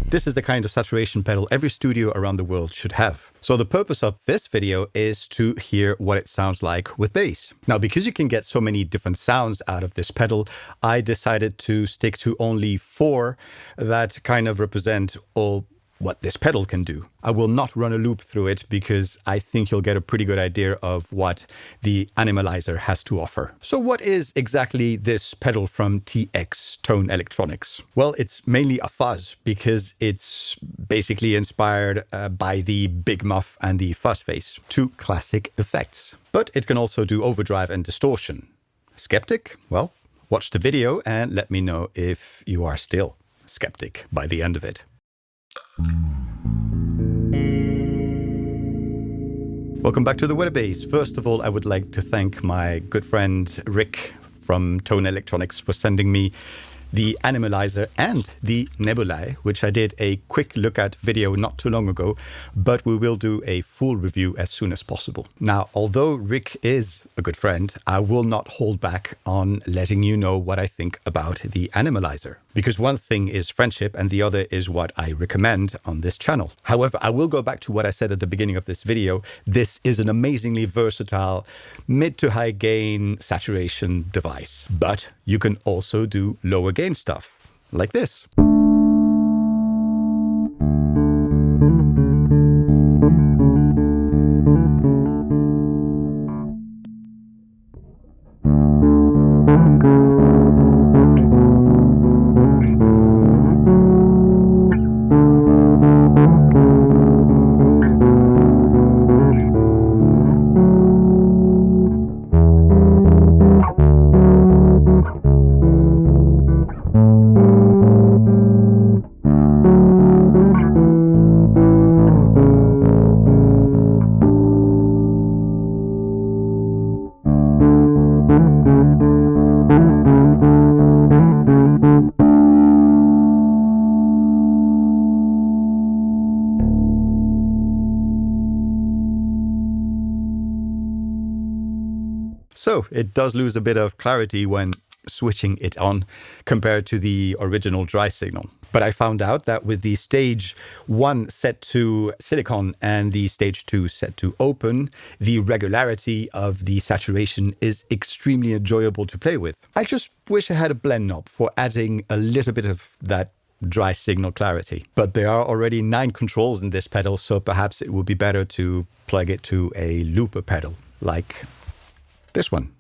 This is the kind of saturation pedal every studio around the world should have. So the purpose of this video is to hear what it sounds like with bass. Now, because you can get so many different sounds out of this pedal, I decided to stick to only 4 that kind of represent all what this pedal can do. I will not run a loop through it because I think you'll get a pretty good idea of what the Animalizzer has to offer. So what is exactly this pedal from TX Tone Electronics? Well, it's mainly a fuzz because it's basically inspired by the big muff and the fuzz face, 2 classic effects. But it can also do overdrive and distortion. Skeptic? Well, watch the video and let me know if you are still skeptic by the end of it. Welcome back to the Weather Base. First of all, I would like to thank my good friend Rick from Tone Electronics for sending me the Animalizzer and the Nebulae, which I did a quick look at video not too long ago, but we will do a full review as soon as possible. Now, although Rick is a good friend, I will not hold back on letting you know what I think about the Animalizzer, because one thing is friendship and the other is what I recommend on this channel. However, I will go back to what I said at the beginning of this video. This is an amazingly versatile mid to high gain saturation device, but you can also do lower gain stuff like this. So it does lose a bit of clarity when switching it on compared to the original dry signal. But I found out that with the stage 1 set to silicon and the stage 2 set to open, the regularity of the saturation is extremely enjoyable to play with. I just wish I had a blend knob for adding a little bit of that dry signal clarity. But there are already 9 controls in this pedal, so perhaps it would be better to plug it to a looper pedal, like this one,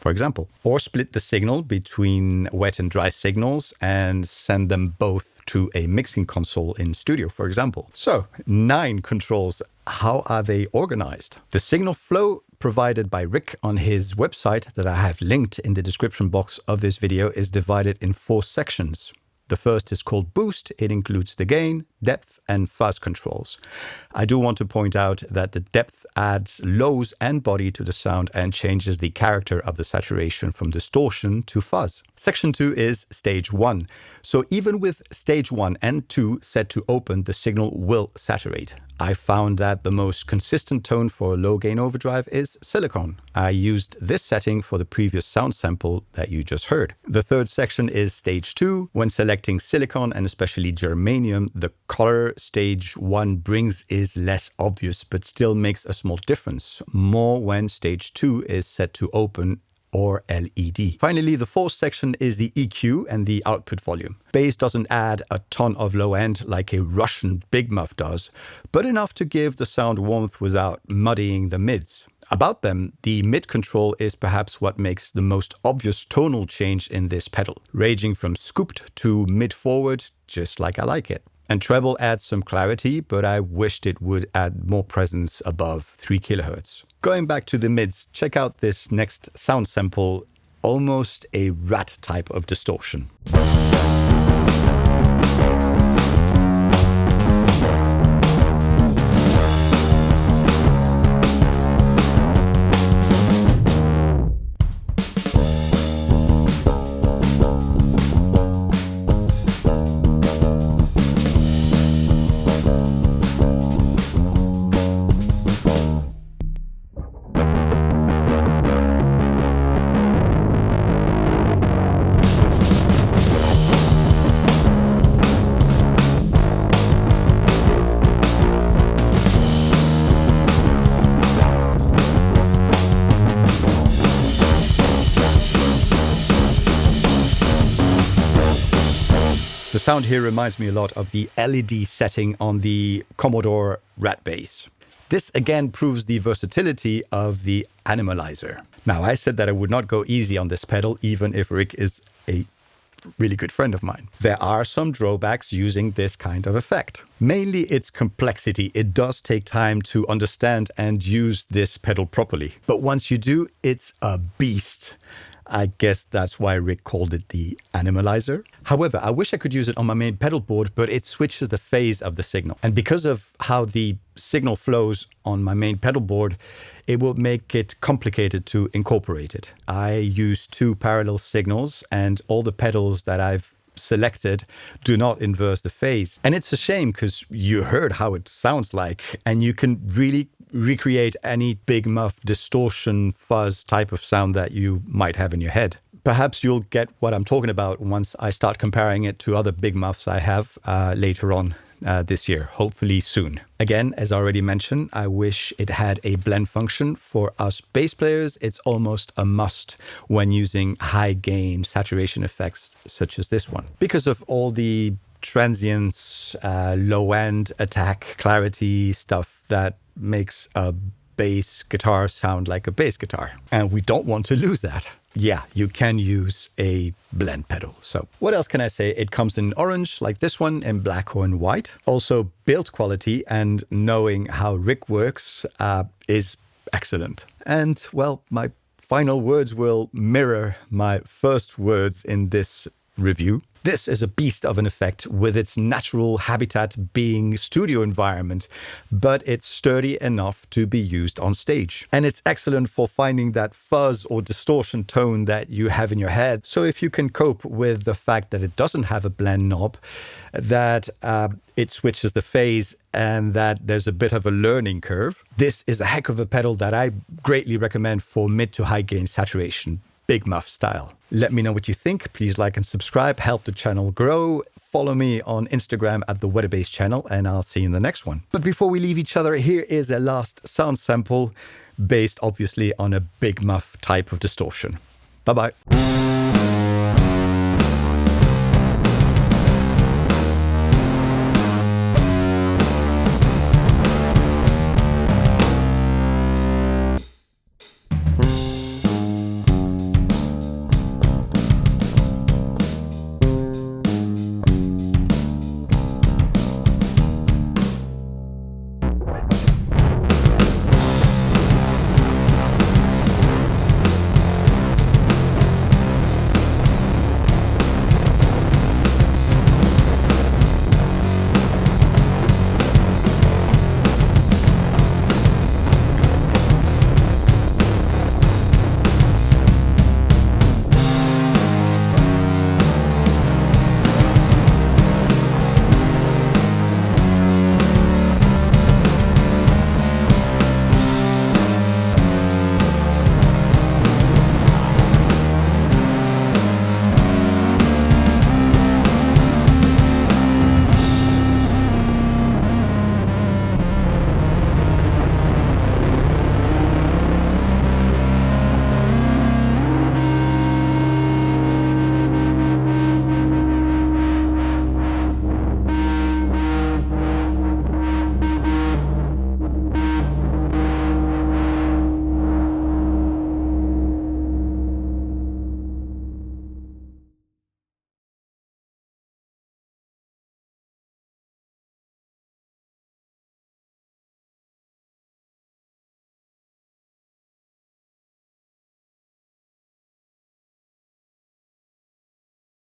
for example, or split the signal between wet and dry signals and send them both to a mixing console in studio, for example. So 9 controls. How are they organized? The signal flow provided by Rick on his website that I have linked in the description box of this video is divided in 4 sections. The first is called Boost. It includes the gain, depth, and fuzz controls. I do want to point out that the depth adds lows and body to the sound and changes the character of the saturation from distortion to fuzz. Section 2 is stage 1. So even with stage 1 and 2 set to open, the signal will saturate. I found that the most consistent tone for a low gain overdrive is silicon. I used this setting for the previous sound sample that you just heard. The third section is stage 2. When selecting silicon and especially germanium, the color stage 1 brings is less obvious, but still makes a small difference. More when stage 2 is set to open or LED. Finally, the fourth section is the EQ and the output volume. Bass doesn't add a ton of low end like a Russian big muff does, but enough to give the sound warmth without muddying the mids. About them, the mid control is perhaps what makes the most obvious tonal change in this pedal, ranging from scooped to mid forward, just like I like it. And treble adds some clarity, but I wished it would add more presence above 3 kHz. Going back to the mids, check out this next sound sample, almost a rat type of distortion. sound here reminds me a lot of the LED setting on the Commodore Rat Bass. This again proves the versatility of the Animalizzer. Now, I said that I would not go easy on this pedal, even if Rick is a really good friend of mine. There are some drawbacks using this kind of effect. Mainly its complexity. It does take time to understand and use this pedal properly. But once you do, it's a beast. I guess that's why Rick called it the Animalizzer. However, I wish I could use it on my main pedal board, but it switches the phase of the signal. And because of how the signal flows on my main pedal board, it will make it complicated to incorporate it. I use 2 parallel signals, and all the pedals that I've selected do not inverse the phase. And it's a shame because you heard how it sounds like, and you can really recreate any big muff, distortion, fuzz type of sound that you might have in your head. Perhaps you'll get what I'm talking about once I start comparing it to other big muffs I have later on this year, hopefully soon. Again, as I already mentioned, I wish it had a blend function. For us bass players, it's almost a must when using high gain saturation effects such as this one. Because of all the transients, low end attack, clarity stuff that makes a bass guitar sound like a bass guitar. And we don't want to lose that. Yeah, you can use a blend pedal. So what else can I say? It comes in orange like this one, in black or in white. Also, build quality and knowing how Rick works is excellent. And well, my final words will mirror my first words in this review. This is a beast of an effect with its natural habitat being studio environment, but it's sturdy enough to be used on stage. And it's excellent for finding that fuzz or distortion tone that you have in your head. So if you can cope with the fact that it doesn't have a blend knob, that it switches the phase, and that there's a bit of a learning curve, this is a heck of a pedal that I greatly recommend for mid to high gain saturation. Big muff style. Let me know what you think. Please like and subscribe, help the channel grow. Follow me on Instagram at the Weatherbass channel, and I'll see you in the next one. But before we leave each other, here is a last sound sample based obviously on a big muff type of distortion. Bye-bye.